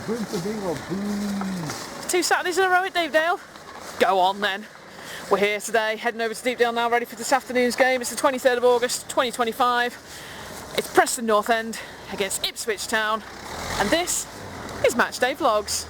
2 Saturdays in a row at Deepdale. Go on then. We're here today, heading over to Deepdale now, ready for this afternoon's game. It's the 23rd of August 2025. It's Preston North End against Ipswich Town, and this is Matchday Vlogs.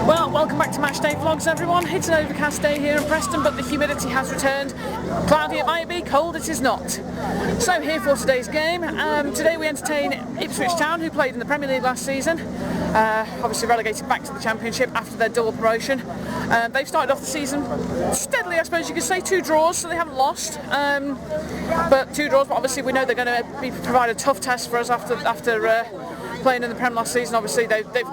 Well, welcome back to Matchday Vlogs, everyone. It's an overcast day here in Preston, but the humidity has returned. Cloudy it might be, cold it is not. So here for today's game. Today we entertain Ipswich Town, who played in the Premier League last season. Obviously relegated back to the Championship after their double promotion. They've started off the season steadily, I suppose you could say. 2 draws, so they haven't lost. But 2 draws, but obviously we know they're going to provide a tough test for us after playing in the Prem last season. Obviously they've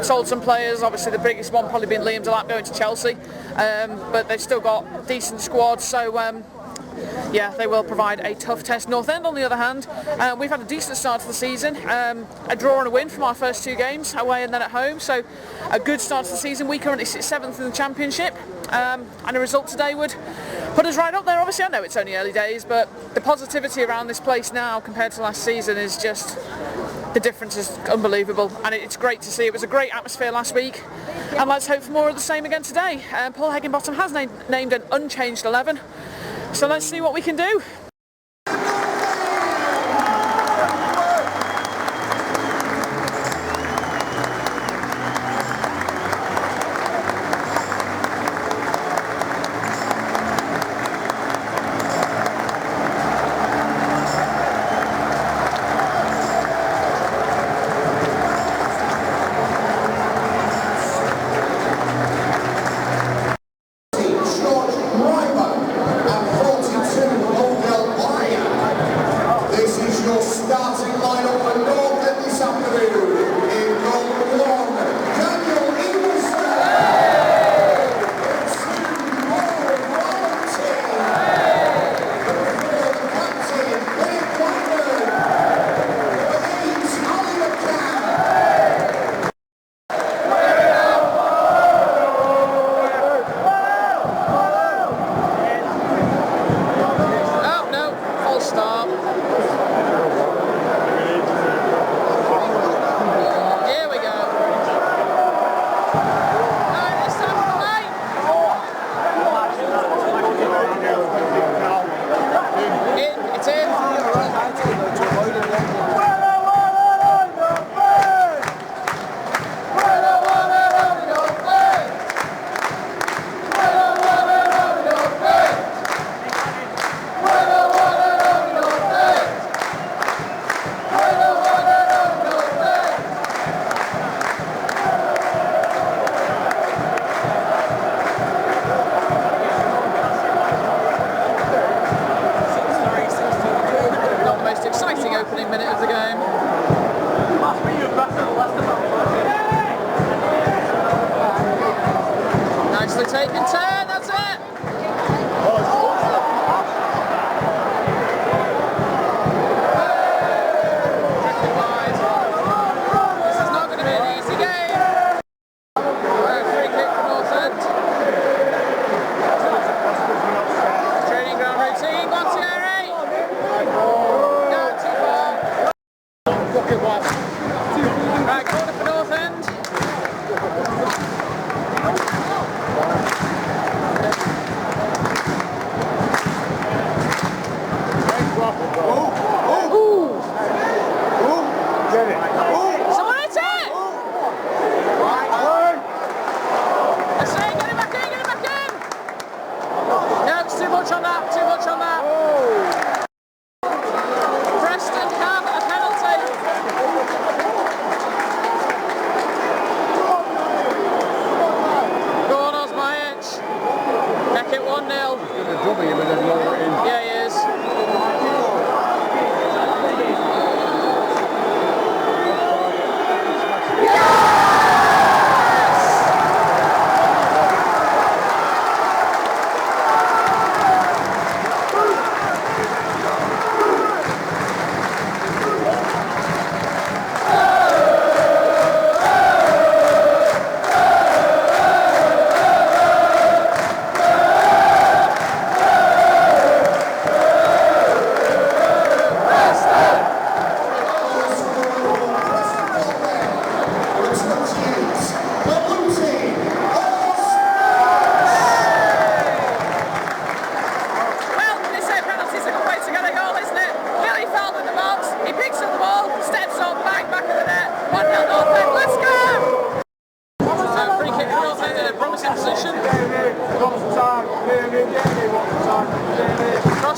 sold some players, obviously the biggest one probably being Liam Delap going to Chelsea, but they've still got a decent squad, so yeah, they will provide a tough test. North End, on the other hand, we've had a decent start to the season, a draw and a win from our first 2 games, away and then at home, so a good start to the season. We currently sit 7th in the Championship, and a result today would put us right up there. Obviously I know it's only early days, but the positivity around this place now compared to last season is just... the difference is unbelievable, and it's great to see. It was a great atmosphere last week, and let's hope for more of the same again today. Paul Higginbottom has named an unchanged 11, so let's see what we can do.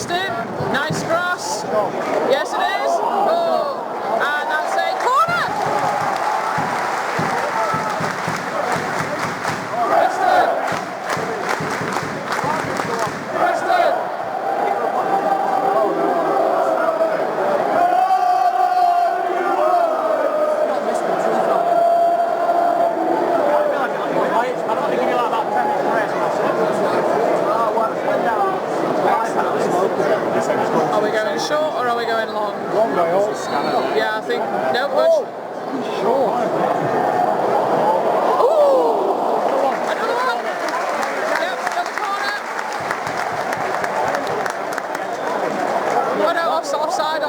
Preston. Nice cross. Yes, it is. Oh, and that's a corner. Preston. Preston. Are we going short or are we going long? Long way off. Yeah, I think. No, push. Short. Ooh! Another one. Yep, another corner. Oh no, offside.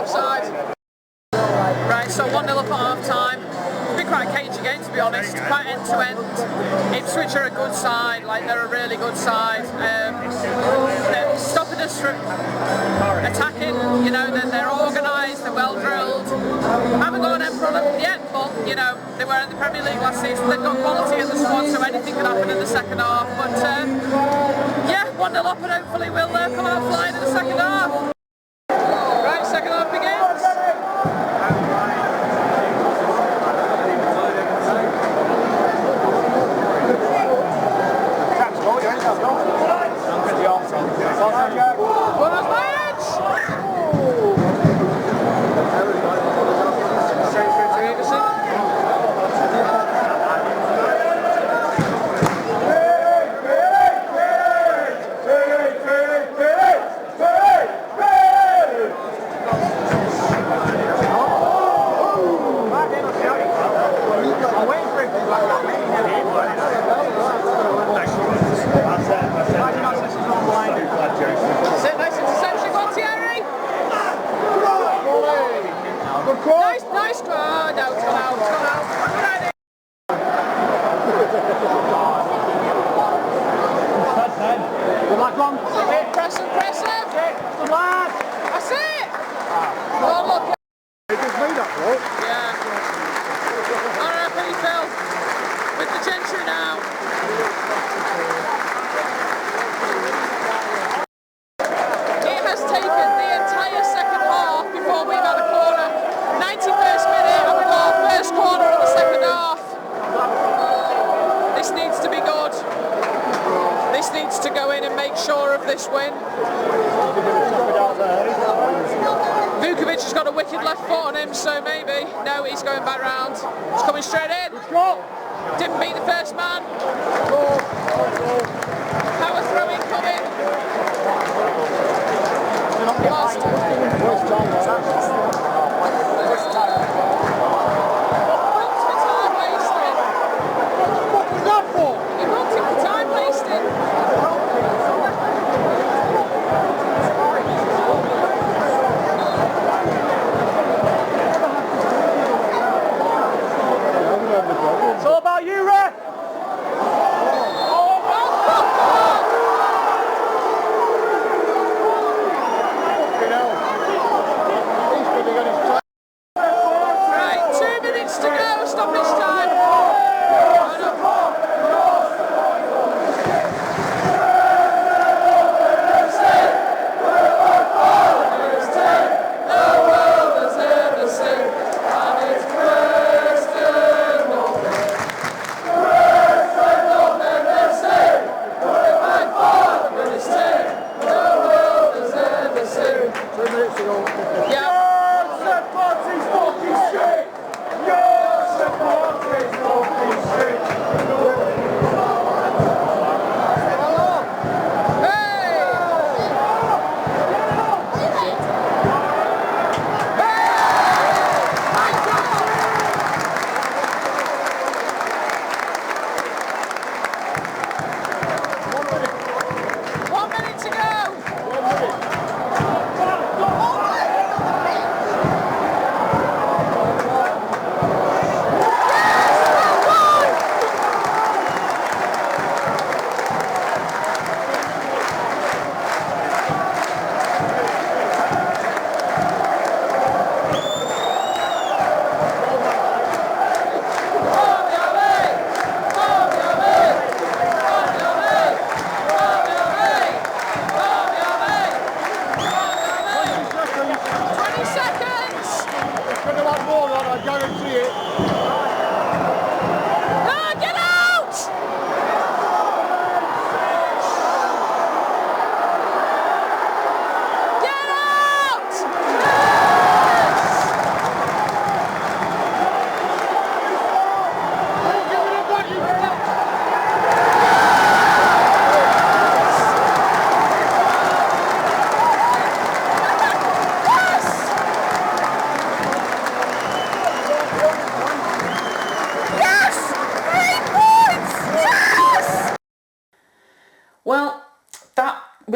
Right, so 1-0 up at half time. It's been quite a cagey game, to be honest. Quite end to end. Ipswich are a good side, like they're a really good side. They're stopping us from attacking, you know, they're organised, they're well drilled. Haven't got an end product yet, but you know, they were in the Premier League last season, they've got quality in the squad, so anything can happen in the second half. But yeah, 1-0 up and hopefully we'll come out flying in the second half. Right, second half begins. Nice. Oh, no, it's gone out. Good luck, Ron. Preston. Good lad. That's it. Oh, look. It just made that, bro. Yeah. Alright, Penny Phil. With the gentry now. It has taken the entire second half before we've had a corner. 91st minute and we've got our first corner in the second half. This needs to be good. This needs to go in and make sure of this win. Vukovic has got a wicked left foot on him, so maybe. No, he's going back round. He's coming straight in. Didn't beat the first man. Power throwing coming. Lost. It's all about you, Ray! Oh,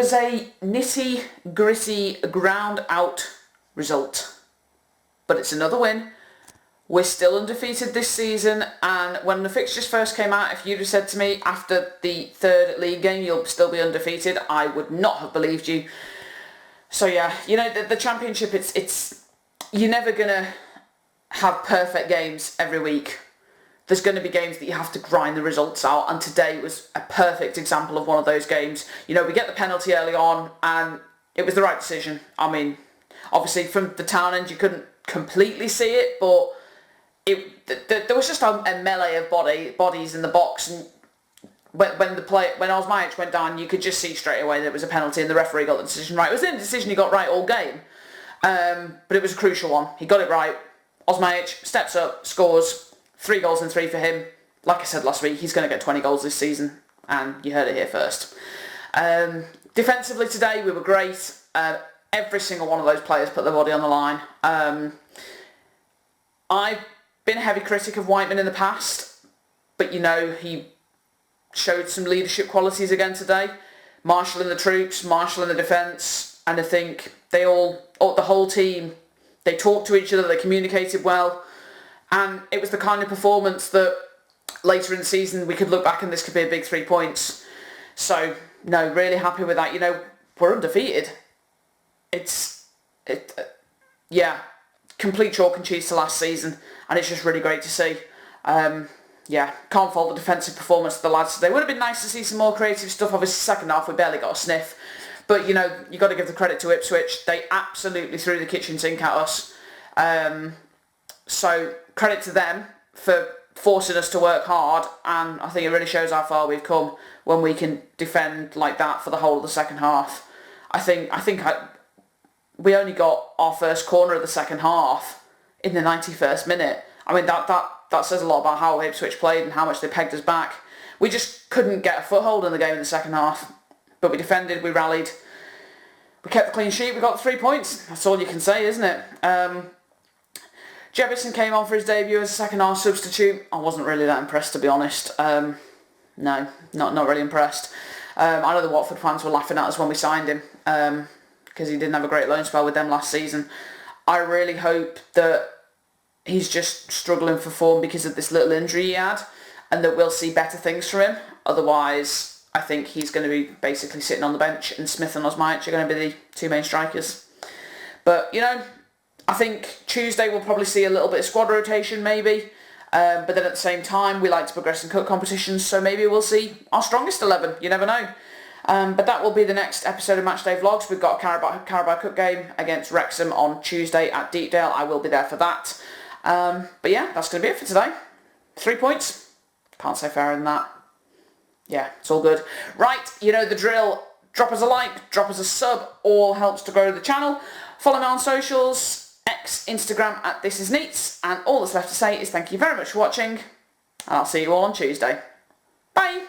was a nitty-gritty, ground-out result. But it's another win. We're still undefeated this season, and when the fixtures first came out, if you'd have said to me after the third league game you'll still be undefeated, I would not have believed you. So yeah, you know, the Championship, it's you're never going to have perfect games every week. There's going to be games that you have to grind the results out, and today was a perfect example of one of those games. You know, we get the penalty early on, and it was the right decision. I mean, obviously from the Town end you couldn't completely see it, but there was just a melee of bodies in the box, and when Ipswich went down, you could just see straight away that it was a penalty, and the referee got the decision right. It was the only decision he got right all game, but it was a crucial one. He got it right. Ipswich steps up, scores 3 goals and 3 for him. Like I said last week, he's going to get 20 goals this season, and you heard it here first. Defensively today, we were great. Every single one of those players put their body on the line. I've been a heavy critic of Whiteman in the past, but you know, he showed some leadership qualities again today, marshalling the troops, marshalling the defence, and I think the whole team, they talked to each other, they communicated well, and it was the kind of performance that later in the season we could look back and this could be a big 3 points. So no, really happy with that. You know, we're undefeated. Yeah, complete chalk and cheese to last season, and it's just really great to see. Yeah, can't fault the defensive performance of the lads today. Would have been nice to see some more creative stuff. Obviously, second half we barely got a sniff, but you know, you got to give the credit to Ipswich. They absolutely threw the kitchen sink at us. So credit to them for forcing us to work hard, and I think it really shows how far we've come when we can defend like that for the whole of the second half. We only got our first corner of the second half in the 91st minute. I mean, that says a lot about how Ipswich played and how much they pegged us back. We just couldn't get a foothold in the game in the second half. But we defended, we rallied, we kept the clean sheet, we got 3 points. That's all you can say, isn't it? Jefferson came on for his debut as a second half substitute. I wasn't really that impressed, to be honest. No, not really impressed. I know the Watford fans were laughing at us when we signed him, because he didn't have a great loan spell with them last season. I really hope that he's just struggling for form because of this little injury he had, and that we'll see better things from him. Otherwise, I think he's going to be basically sitting on the bench, and Smith and Ipswich are going to be the 2 main strikers. But, you know, I think Tuesday we'll probably see a little bit of squad rotation maybe, but then at the same time we like to progress in cup competitions, so maybe we'll see our strongest 11, you never know. But that will be the next episode of Matchday Vlogs. We've got a Carabao Cup game against Wrexham on Tuesday at Deepdale. I will be there for that. But yeah, that's going to be it for today. 3 points. Can't say fairer than that. Yeah, it's all good. Right, you know the drill. Drop us a like, drop us a sub. All helps to grow the channel. Follow me on socials. X, Instagram at ThisisNeats. And all that's left to say is thank you very much for watching. And I'll see you all on Tuesday. Bye.